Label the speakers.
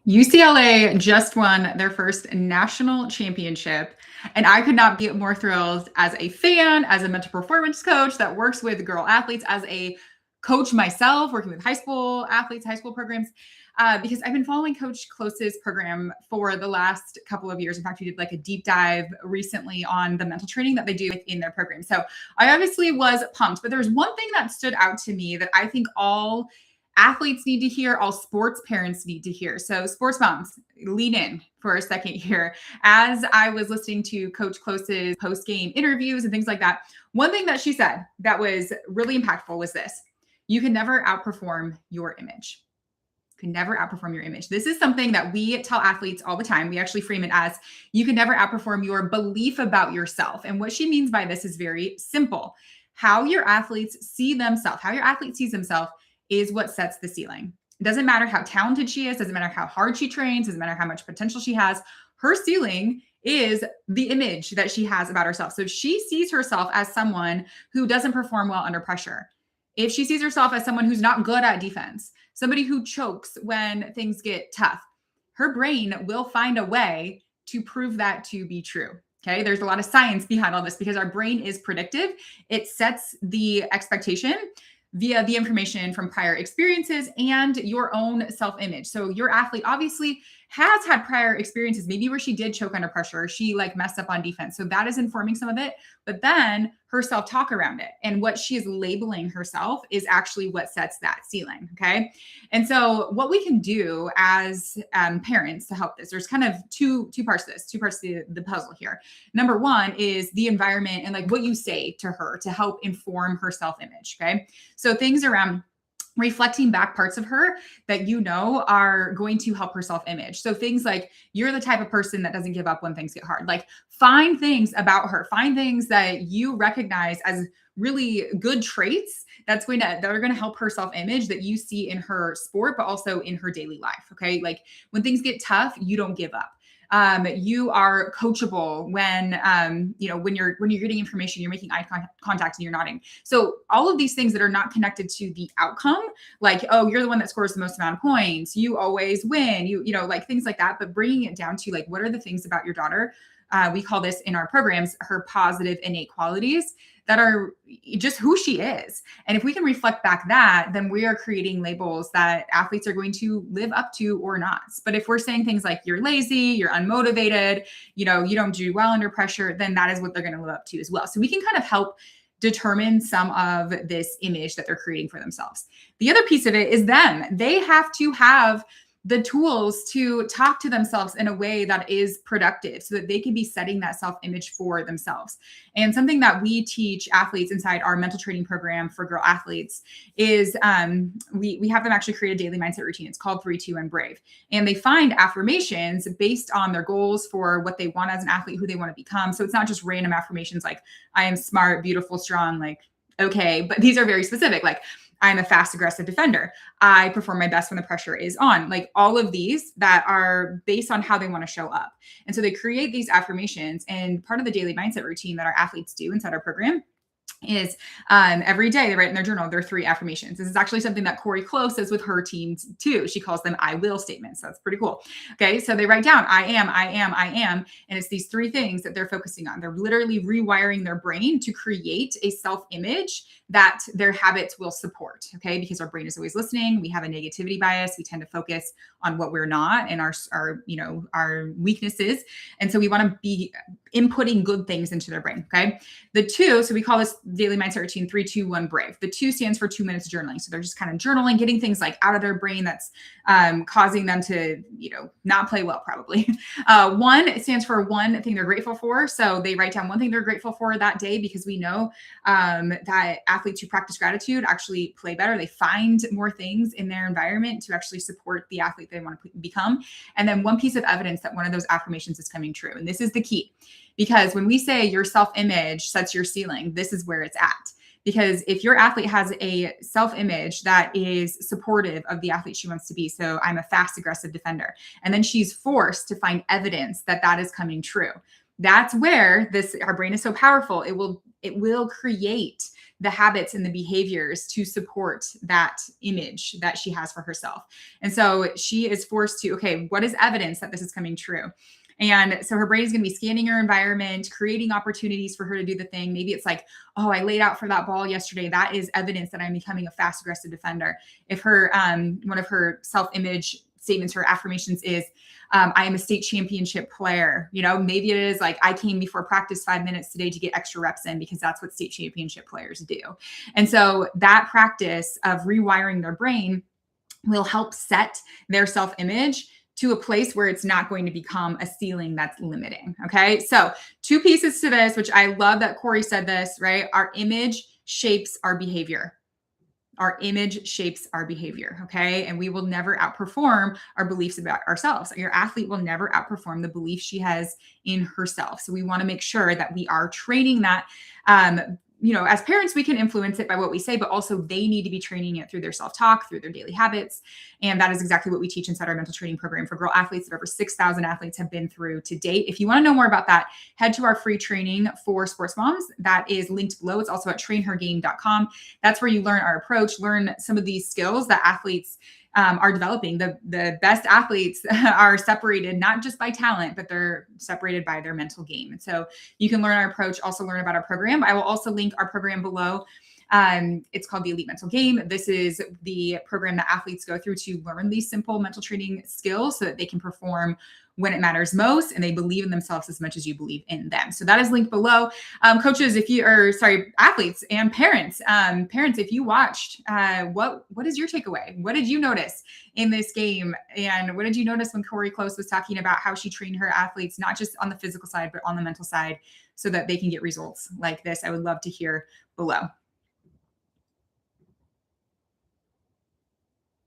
Speaker 1: UCLA just won their first national championship, and I could not be more thrilled as a fan, as a mental performance coach that works with girl athletes, as a coach myself, working with high school athletes, high school programs, because I've been following Coach Close's program for the last couple of years. In fact, we did like a deep dive recently on the mental training that they do in their program. So I obviously was pumped, but there's one thing that stood out to me that I think all athletes need to hear, all sports parents need to hear. So sports moms, lean in for a second here. As I was listening to Coach Close's post-game interviews and things like that, one thing that she said that was really impactful was this: you can never outperform your image. You can never outperform your image. This is something that we tell athletes all the time. We actually frame it as you can never outperform your belief about yourself. And what she means by this is very simple. How your athletes see themselves, how your athlete sees themselves is what sets the ceiling. It doesn't matter how talented she is, doesn't matter how hard she trains, doesn't matter how much potential she has. Her ceiling is the image that she has about herself. So if she sees herself as someone who doesn't perform well under pressure, if she sees herself as someone who's not good at defense, somebody who chokes when things get tough, her brain will find a way to prove that to be true. Okay. There's a lot of science behind all this because our brain is predictive. It sets the expectation via the information from prior experiences and your own self-image. So your athlete obviously has had prior experiences, maybe where she did choke under pressure, she like messed up on defense. So that is informing some of it, but then her self-talk around it and what she is labeling herself is actually what sets that ceiling. Okay. And so what we can do as parents to help this, there's kind of two parts to this, two parts to the puzzle here. Number one is the environment and like what you say to her to help inform her self-image. Okay. So things around reflecting back parts of her that you know are going to help her self-image. So things like you're the type of person that doesn't give up when things get hard. Like find things about her, find things that you recognize as really good traits that are going to help her self-image that you see in her sport, but also in her daily life. Okay. Like when things get tough, you don't give up. You are coachable when you're getting information, you're making eye contact and you're nodding. So all of these things that are not connected to the outcome, like, oh, you're the one that scores the most amount of points, you always win, like things like that, but bringing it down to like, what are the things about your daughter? We call this in our programs, her positive innate qualities that are just who she is. And if we can reflect back that, then we are creating labels that athletes are going to live up to or not. But if we're saying things like you're lazy, you're unmotivated, you don't do well under pressure, then that is what they're going to live up to as well. So we can kind of help determine some of this image that they're creating for themselves. The other piece of it is them. They have to have the tools to talk to themselves in a way that is productive so that they can be setting that self-image for themselves. And something that we teach athletes inside our mental training program for girl athletes is we have them actually create a daily mindset routine. It's called 3, 2, and Brave. And they find affirmations based on their goals for what they want as an athlete, who they want to become. So it's not just random affirmations like I am smart, beautiful, strong, like, okay, but these are very specific. Like, I'm a fast, aggressive defender. I perform my best when the pressure is on. Like all of these that are based on how they want to show up. And so they create these affirmations, and part of the daily mindset routine that our athletes do inside our program is every day they write in their journal their 3 affirmations. This is actually something that Corey Close does with her teams too. She calls them I will statements. So that's pretty cool. Okay. So they write down I am. And it's these 3 things that they're focusing on. They're literally rewiring their brain to create a self-image that their habits will support. Okay. Because our brain is always listening. We have a negativity bias. We tend to focus on what we're not and our weaknesses. And so we want to be inputting good things into their brain. Okay. The 2, so we call this daily mindset routine 3, 2, 1, Brave. The 2 stands for 2 minutes journaling. So they're just kind of journaling, getting things like out of their brain that's causing them to, not play well, probably. 1 stands for one thing they're grateful for. So they write down one thing they're grateful for that day, because we know that athletes who practice gratitude actually play better. They find more things in their environment to actually support the athlete they want to become. And then 1 piece of evidence that one of those affirmations is coming true. And this is the key. Because when we say your self-image sets your ceiling, this is where it's at. Because if your athlete has a self-image that is supportive of the athlete she wants to be, so I'm a fast, aggressive defender, and then she's forced to find evidence that that is coming true, that's where our brain is so powerful. It will it will create the habits and the behaviors to support that image that she has for herself. And so she is forced to, okay, what is evidence that this is coming true? And so her brain is going to be scanning her environment, creating opportunities for her to do the thing. Maybe it's like, oh, I laid out for that ball yesterday. That is evidence that I'm becoming a fast, aggressive defender. If her, one of her self-image statements or affirmations is, I am a state championship player. Maybe it is like, I came before practice 5 minutes today to get extra reps in, because that's what state championship players do. And so that practice of rewiring their brain will help set their self-image to a place where it's not going to become a ceiling that's limiting. Okay. So 2 pieces to this, which I love that Corey said this, right? Our image shapes our behavior. Our image shapes our behavior. Okay. And we will never outperform our beliefs about ourselves. Your athlete will never outperform the belief she has in herself. So we want to make sure that we are training that, as parents, we can influence it by what we say, but also they need to be training it through their self-talk, through their daily habits. And that is exactly what we teach inside our mental training program for girl athletes that over 6,000 athletes have been through to date. If you want to know more about that, head to our free training for sports moms. That is linked below. It's also at trainhergame.com. That's where you learn our approach, learn some of these skills that athletes are developing. The best athletes are separated, not just by talent, but they're separated by their mental game. And so you can learn our approach, also learn about our program. I will also link our program below. It's called the Elite Mental Game. This is the program that athletes go through to learn these simple mental training skills so that they can perform when it matters most, and they believe in themselves as much as you believe in them. So that is linked below. Coaches, athletes and parents, if you watched, what is your takeaway? What did you notice in this game? And what did you notice when Corey Close was talking about how she trained her athletes, not just on the physical side, but on the mental side, so that they can get results like this? I would love to hear below.